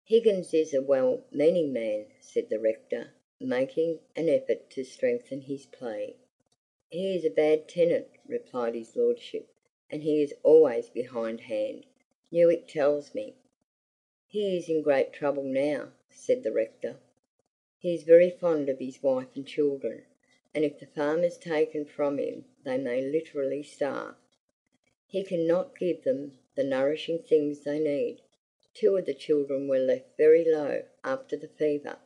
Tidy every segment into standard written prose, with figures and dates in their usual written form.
"Higgins is a well-meaning man," said the rector, making an effort to strengthen his plea. "He is a bad tenant," replied his lordship, "and he is always behindhand. Newick tells me." "He is in great trouble now," said the rector. "He is very fond of his wife and children, and if the farm is taken from him they may literally starve. He cannot give them the nourishing things they need. Two of the children were left very low after the fever,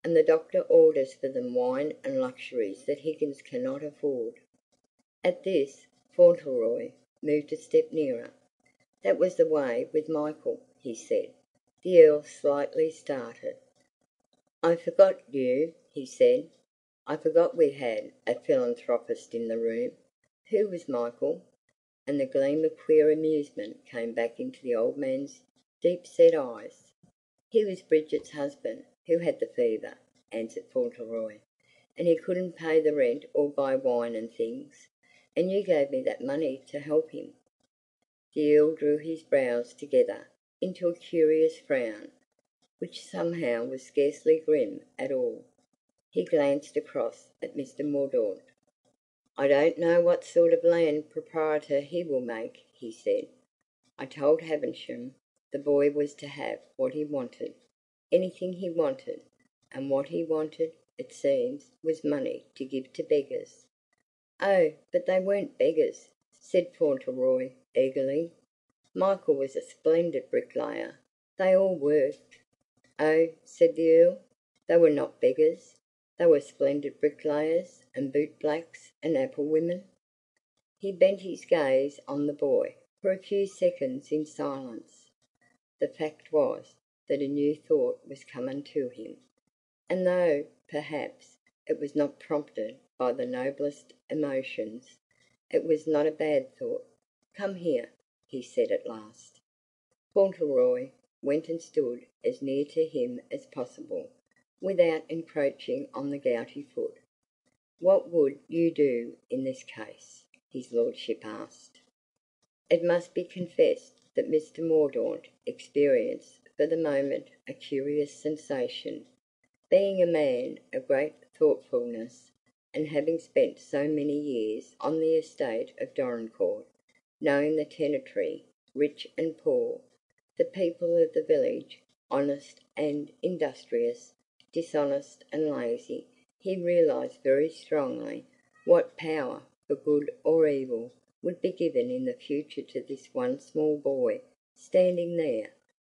and the doctor orders for them wine and luxuries that Higgins cannot afford." At this, Fauntleroy moved a step nearer. "That was the way with Michael," he said. The Earl slightly started. "I forgot you," he said. "I forgot we had a philanthropist in the room. Who was Michael?" And the gleam of queer amusement came back into the old man's deep-set eyes. "He was Bridget's husband, who had the fever," answered Fauntleroy, "and he couldn't pay the rent or buy wine and things, and you gave me that money to help him." The Earl drew his brows together into a curious frown, which somehow was scarcely grim at all. He glanced across at Mr. Mordaunt. "I don't know what sort of land proprietor he will make," he said. "I told Havisham the boy was to have what he wanted, anything he wanted, and what he wanted, it seems, was money to give to beggars." "Oh, but they weren't beggars," said Fauntleroy eagerly. "Michael was a splendid bricklayer. They all worked." "Oh," said the Earl, "they were not beggars. They were splendid bricklayers, and boot-blacks, and apple-women." He bent his gaze on the boy for a few seconds in silence. The fact was that a new thought was coming to him, and though, perhaps, it was not prompted by the noblest emotions, it was not a bad thought. "Come here," he said at last. Fauntleroy went and stood as near to him as possible, without encroaching on the gouty foot. "What would you do in this case?" his lordship asked. It must be confessed that Mr. Mordaunt experienced for the moment a curious sensation. Being a man of great thoughtfulness, and having spent so many years on the estate of Dorincourt, knowing the tenantry, rich and poor, the people of the village, honest and industrious, dishonest and lazy, he realized very strongly what power, for good or evil, would be given in the future to this one small boy standing there,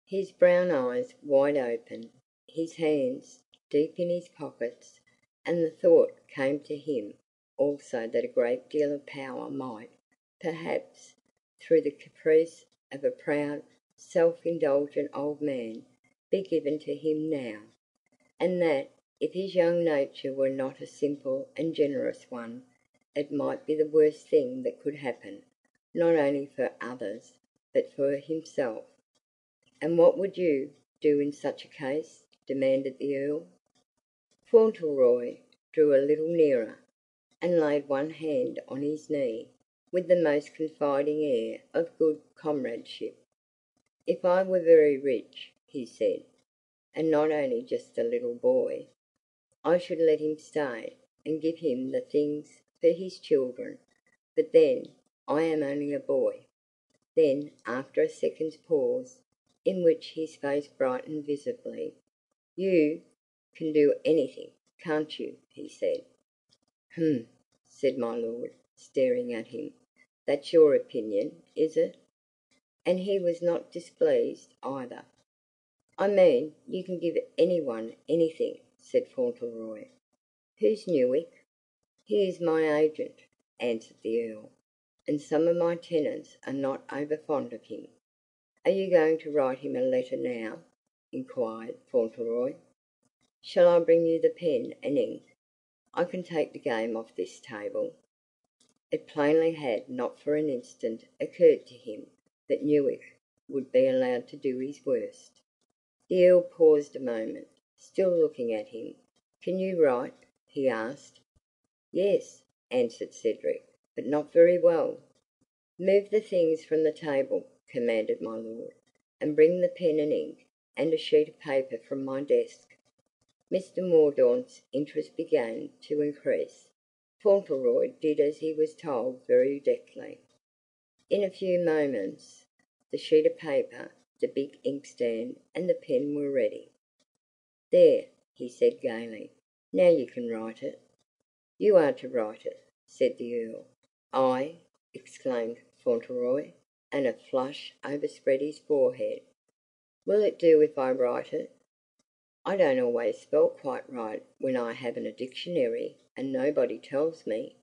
his brown eyes wide open, his hands deep in his pockets, and the thought came to him also that a great deal of power might, perhaps, through the caprice of a proud, self-indulgent old man, be given to him now, and that, if his young nature were not a simple and generous one, it might be the worst thing that could happen, not only for others, but for himself. "And what would you do in such a case?" demanded the Earl. Fauntleroy drew a little nearer, and laid one hand on his knee, with the most confiding air of good comradeship. "If I were very rich," he said, "and not only just a little boy, I should let him stay, and give him the things for his children. But then, I am only a boy." Then, after a second's pause, in which his face brightened visibly, "You can do anything, can't you?" he said. "H'm," said my lord, staring at him. "That's your opinion, is it?" And he was not displeased either. "I mean, you can give anyone anything," said Fauntleroy. "Who's Newick?" "He is my agent," answered the Earl, "and some of my tenants are not over fond of him." "Are you going to write him a letter now?" inquired Fauntleroy. "Shall I bring you the pen and ink? I can take the game off this table." It plainly had not for an instant occurred to him that Newick would be allowed to do his worst. The Earl paused a moment, still looking at him. "Can you write?" he asked. "Yes," answered Cedric, "but not very well." "Move the things from the table," commanded my lord, "and bring the pen and ink. and a sheet of paper from my desk. Mr. Mordaunt's interest began to increase. Fauntleroy did as he was told very deftly. In a few moments, the sheet of paper, the big inkstand, and the pen were ready. "There," he said gaily. "Now you can write it." "You are to write it," said the Earl. "I!" exclaimed Fauntleroy, and a flush overspread his forehead. "Will it do if I write it? I don't always spell quite right when I haven't a dictionary, and nobody tells me."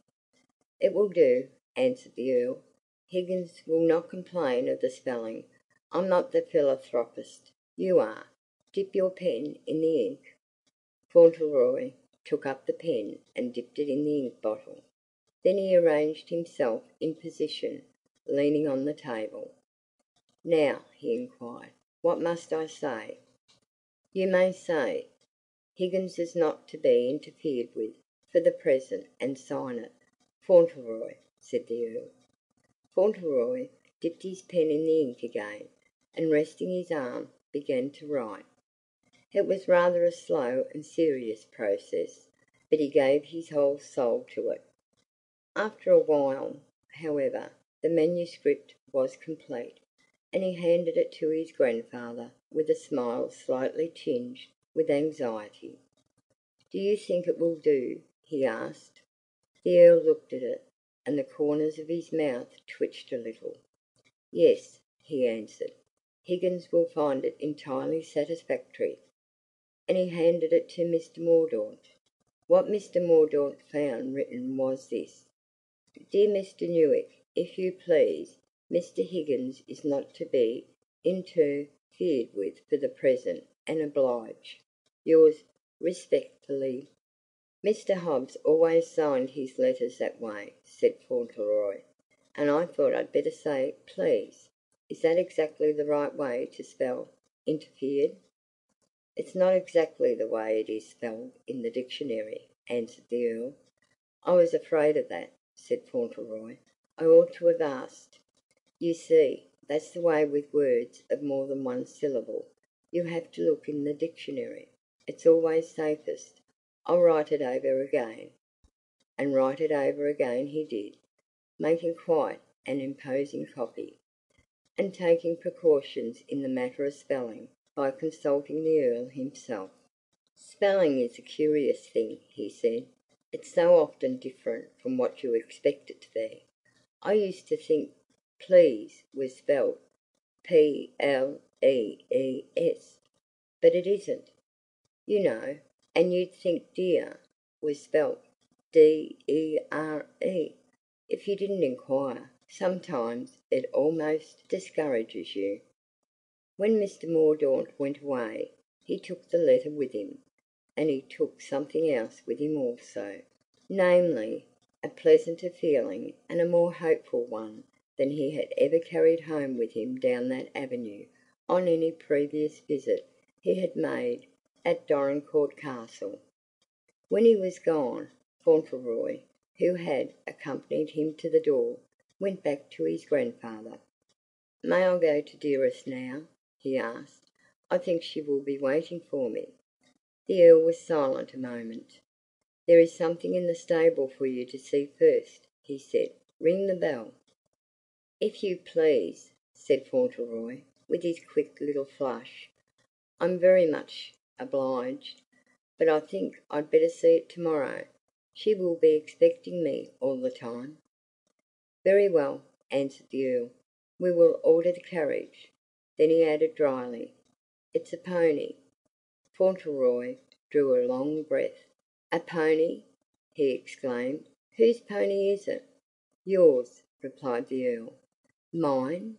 "It will do," answered the Earl. "Higgins will not complain of the spelling. I'm not the philanthropist. You are. Dip your pen in the ink." Fauntleroy took up the pen and dipped it in the ink bottle. Then he arranged himself in position, leaning on the table. "Now," he inquired, "what must I say?" "You may say, 'Higgins is not to be interfered with, for the present,' and sign it." "Fauntleroy," said the Earl. Fauntleroy dipped his pen in the ink again, and resting his arm, began to write. It was rather a slow and serious process, but he gave his whole soul to it. After a while, however, the manuscript was complete, and he handed it to his grandfather with a smile slightly tinged with anxiety. "Do you think it will do?" he asked. The Earl looked at it, and the corners of his mouth twitched a little. "Yes," he answered. "Higgins will find it entirely satisfactory." And he handed it to Mr. Mordaunt. What Mr. Mordaunt found written was this: "Dear Mr. Newick, if you please, Mr. Higgins is not to be interfered with for the present, and oblige, yours respectfully." "Mr. Hobbs always signed his letters that way," said Fauntleroy, "and I thought I'd better say 'please.' Is that exactly the right way to spell 'interfered'?" "It's not exactly the way it is spelled in the dictionary," answered the Earl. "I was afraid of that," said Fauntleroy. "I ought to have asked. You see, that's the way with words of more than one syllable. You have to look in the dictionary. It's always safest. I'll write it over again." And write it over again he did, making quite an imposing copy, and taking precautions in the matter of spelling by consulting the Earl himself. "Spelling is a curious thing," he said. "It's so often different from what you expect it to be. I used to think 'please' was spelled Plees, but it isn't, you know, and you'd think 'dear' was spelt Dere. If you didn't inquire, sometimes it almost discourages you." When Mr. Mordaunt went away, he took the letter with him, and he took something else with him also, namely, a pleasanter feeling and a more hopeful one than he had ever carried home with him down that avenue on any previous visit he had made at Dorincourt Castle. When he was gone, Fauntleroy, who had accompanied him to the door, went back to his grandfather. "May I go to Dearest now?" he asked. "I think she will be waiting for me." The Earl was silent a moment. "There is something in the stable for you to see first," he said. "Ring the bell." "If you please," said Fauntleroy, with his quick little flush. "I'm very much obliged, but I think I'd better see it tomorrow. She will be expecting me all the time." "Very well," answered the Earl. "We will order the carriage." Then he added dryly, "It's a pony." Fauntleroy drew a long breath. "A pony!" he exclaimed. "Whose pony is it?" "Yours," replied the Earl. "Mine!"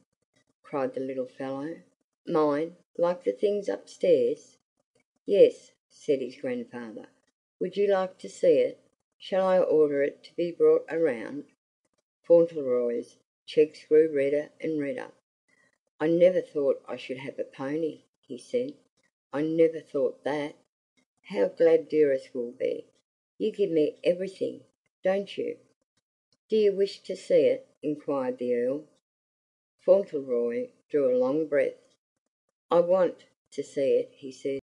cried the little fellow. "Mine, like the things upstairs?" "Yes," said his grandfather. "Would you like to see it? Shall I order it to be brought around?" Fauntleroy's cheeks grew redder and redder. "I never thought I should have a pony," he said. "I never thought that. How glad Dearest will be! You give me everything, don't you?" "Do you wish to see it?" inquired the Earl. Fauntleroy drew a long breath. "I want," to see it," he said.